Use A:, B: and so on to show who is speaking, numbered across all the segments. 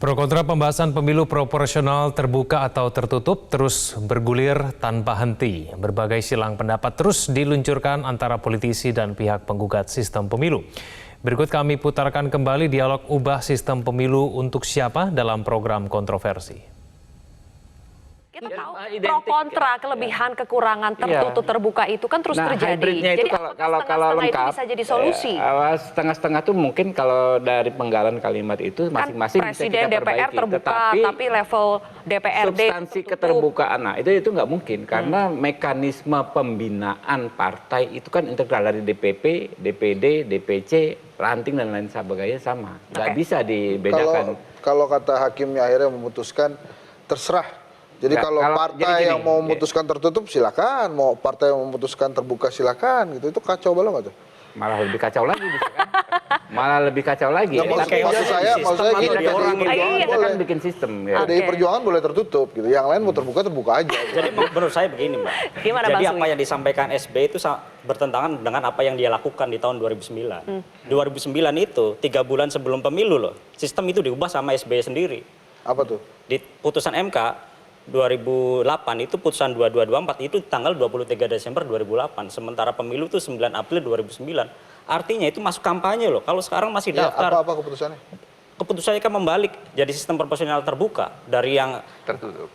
A: Pro kontra pembahasan pemilu proporsional terbuka atau tertutup terus bergulir tanpa henti. Berbagai silang pendapat terus diluncurkan antara politisi dan pihak penggugat sistem pemilu. Berikut kami putarkan kembali dialog ubah sistem pemilu untuk siapa dalam program kontroversi.
B: Kita tahu pro kontra, kelebihan, kekurangan, tertutup, terbuka itu kan terus terjadi.
C: Jadi kalau lengkap,
B: itu bisa jadi solusi.
C: setengah-setengah tuh mungkin kalau dari penggalan kalimat itu masing-masing
B: kan
C: bisa
B: Presiden
C: kita
B: DPR
C: perbaiki.
B: terbuka, tapi level DPRD
C: substansi keterbukaan, nah itu nggak mungkin karena mekanisme pembinaan partai itu kan integral dari DPP, DPD, DPC, ranting dan lain sebagainya sama, nggak bisa dibedakan.
D: Kalau kata hakimnya akhirnya memutuskan terserah. Jadi kalau partai yang mau memutuskan tertutup silakan, mau partai yang memutuskan terbuka silakan gitu. Itu kacau banget nggak tuh?
C: Malah lebih kacau lagi bisa kan? Malah lebih kacau lagi.
D: Nah, maksud saya gini,
C: kita kan bikin sistem. Ya.
D: PDI Perjuangan boleh tertutup gitu. Yang lain mau terbuka aja.
E: Jadi menurut saya begini, Mbak.
B: Gimana,
E: jadi
B: Bang
E: apa yang disampaikan SBY itu bertentangan dengan apa yang dia lakukan di tahun 2009. 2009 itu 3 bulan sebelum pemilu loh. Sistem itu diubah sama SBY sendiri.
D: Apa tuh?
E: Di putusan MK 2008 itu putusan 2224 itu tanggal 23 Desember 2008. Sementara pemilu itu 9 April 2009. Artinya itu masuk kampanye loh. Kalau sekarang masih daftar.
D: Apa keputusannya?
E: Keputusannya kan membalik jadi sistem proporsional terbuka dari yang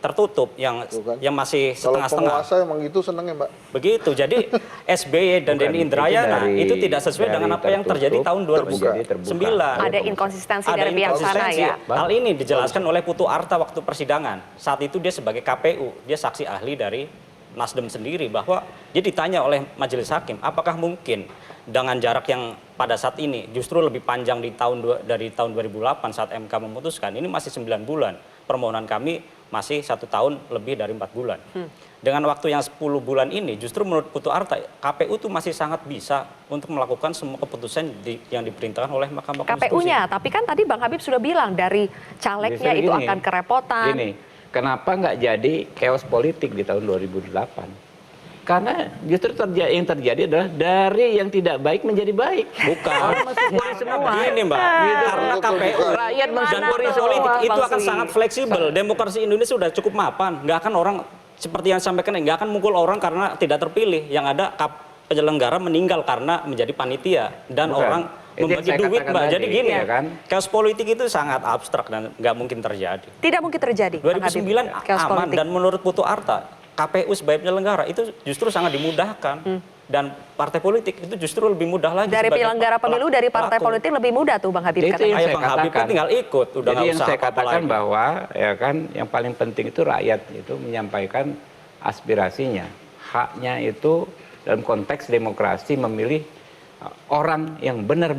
E: tertutup yang masih setengah-setengah.
D: Kalau penguasa emang gitu senengnya, Mbak.
E: Begitu. Jadi SBY dan Denny Indrayana itu tidak sesuai dengan apa yang terjadi tahun 2009.
B: Ada inkonsistensi dari pihak sana ya.
E: Hal ini dijelaskan oleh Putu Arta waktu persidangan. Saat itu dia sebagai KPU, dia saksi ahli dari Nasdem sendiri bahwa dia ditanya oleh majelis hakim, apakah mungkin dengan jarak yang pada saat ini justru lebih panjang dari tahun 2008 saat MK memutuskan, ini masih 9 bulan. Permohonan kami masih 1 tahun lebih dari 4 bulan. Dengan waktu yang 10 bulan ini justru menurut Putu Arta, KPU itu masih sangat bisa untuk melakukan semua keputusan yang diperintahkan oleh Mahkamah Konstitusi.
B: KPU-nya, tapi kan tadi Bang Habib sudah bilang dari calegnya itu akan kerepotan.
C: Gini, kenapa nggak jadi chaos politik di tahun 2008? Karena justru yang terjadi adalah dari yang tidak baik menjadi baik.
E: Bukan. Semua. Ini Mbak, karena KPU rakyat dan partai politik itu akan sangat fleksibel. Demokrasi Indonesia sudah cukup mapan. Nggak akan orang seperti yang disampaikan, nggak akan mukul orang karena tidak terpilih. Yang ada penyelenggara meninggal karena menjadi panitia dan orang membagi duit, Mbak. Jadi gini ya kan, chaos politik itu sangat abstrak dan nggak mungkin terjadi.
B: Tidak mungkin terjadi.
E: 2009 aman dan menurut Putu Arta, KPU sebagai penyelenggara itu justru sangat dimudahkan dan partai politik itu justru lebih mudah lagi.
B: Dari penyelenggara pemilu dari partai politik lebih mudah tuh Bang Habib.
C: Itu yang saya
E: Bang Habib tinggal ikut. Udah
C: jadi yang saya katakan bahwa ya kan yang paling penting itu rakyat itu menyampaikan aspirasinya, haknya itu dalam konteks demokrasi memilih orang yang benar-benar